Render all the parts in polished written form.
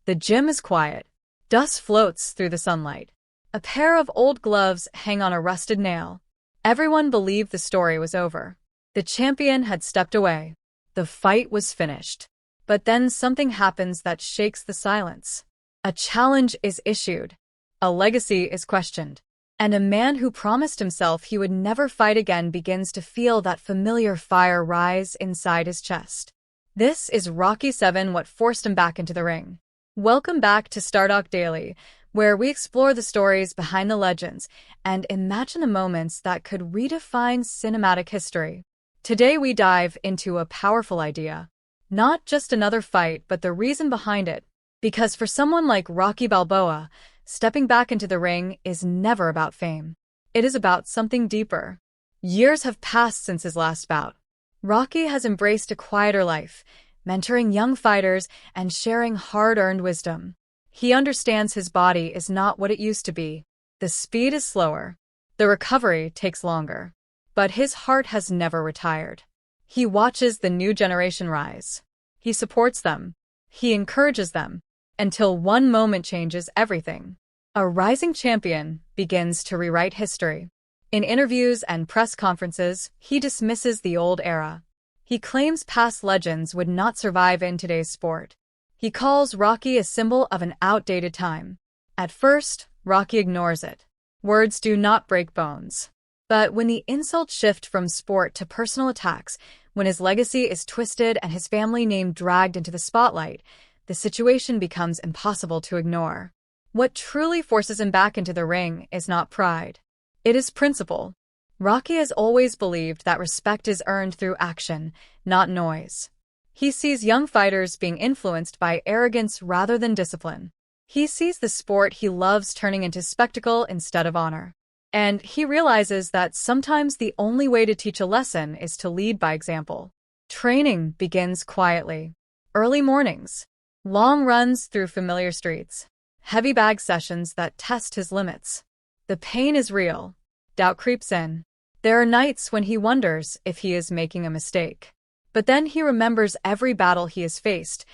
The gym is quiet. Dust floats through the sunlight. A pair of old gloves hang on a rusted nail. Everyone believed the story was over. The champion had stepped away. The fight was finished. But then something happens that shakes the silence. A challenge is issued. A legacy is questioned. And a man who promised himself he would never fight again begins to feel that familiar fire rise inside his chest. This is Rocky 7, what forced him back into the ring. Welcome back to Stardog Daily, where we explore the stories behind the legends and imagine the moments that could redefine cinematic history. Today we dive into a powerful idea. Not just another fight, but the reason behind it. Because for someone like Rocky Balboa, stepping back into the ring is never about fame. It is about something deeper. Years have passed since his last bout. Rocky has embraced a quieter life, mentoring young fighters and sharing hard-earned wisdom. He understands his body is not what it used to be. The speed is slower. The recovery takes longer. But his heart has never retired. He watches the new generation rise. He supports them. He encourages them. Until one moment changes everything. A rising champion begins to rewrite history. In interviews and press conferences, he dismisses the old era. He claims past legends would not survive in today's sport. He calls Rocky a symbol of an outdated time. At first, Rocky ignores it. Words do not break bones. But when the insults shift from sport to personal attacks, when his legacy is twisted and his family name dragged into the spotlight, the situation becomes impossible to ignore. What truly forces him back into the ring is not pride. It is principle. Rocky has always believed that respect is earned through action, not noise. He sees young fighters being influenced by arrogance rather than discipline. He sees the sport he loves turning into spectacle instead of honor. And he realizes that sometimes the only way to teach a lesson is to lead by example. Training begins quietly. Early mornings. Long runs through familiar streets. Heavy bag sessions that test his limits. The pain is real. Doubt creeps in. There are nights when he wonders if he is making a mistake. But then he remembers every battle he has faced,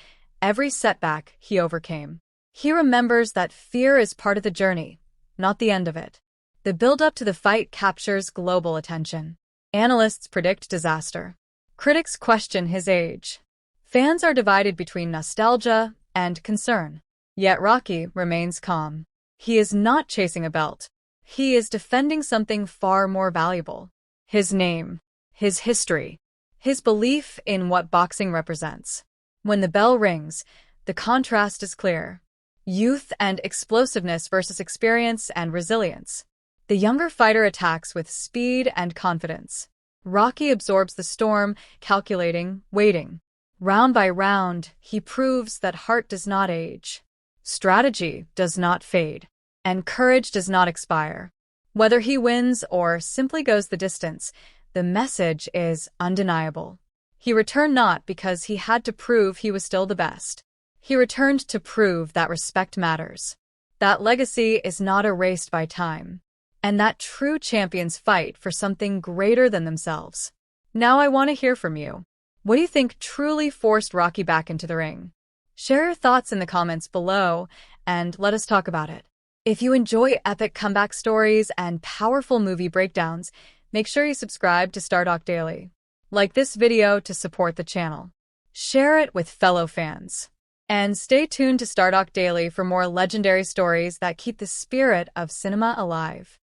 every setback he overcame. He remembers that fear is part of the journey, not the end of it. The build-up to the fight captures global attention. Analysts predict disaster. Critics question his age. Fans are divided between nostalgia and concern. Yet Rocky remains calm. He is not chasing a belt. He is defending something far more valuable. His name, his history, his belief in what boxing represents. When the bell rings, the contrast is clear. Youth and explosiveness versus experience and resilience. The younger fighter attacks with speed and confidence. Rocky absorbs the storm, calculating, waiting. Round by round, he proves that heart does not age. Strategy does not fade. And courage does not expire. Whether he wins or simply goes the distance, the message is undeniable. He returned not because he had to prove he was still the best. He returned to prove that respect matters. That legacy is not erased by time. And that true champions fight for something greater than themselves. Now I want to hear from you. What do you think truly forced Rocky back into the ring? Share your thoughts in the comments below and let us talk about it. If you enjoy epic comeback stories and powerful movie breakdowns, make sure you subscribe to Stardog Daily. Like this video to support the channel. Share it with fellow fans. And stay tuned to Stardog Daily for more legendary stories that keep the spirit of cinema alive.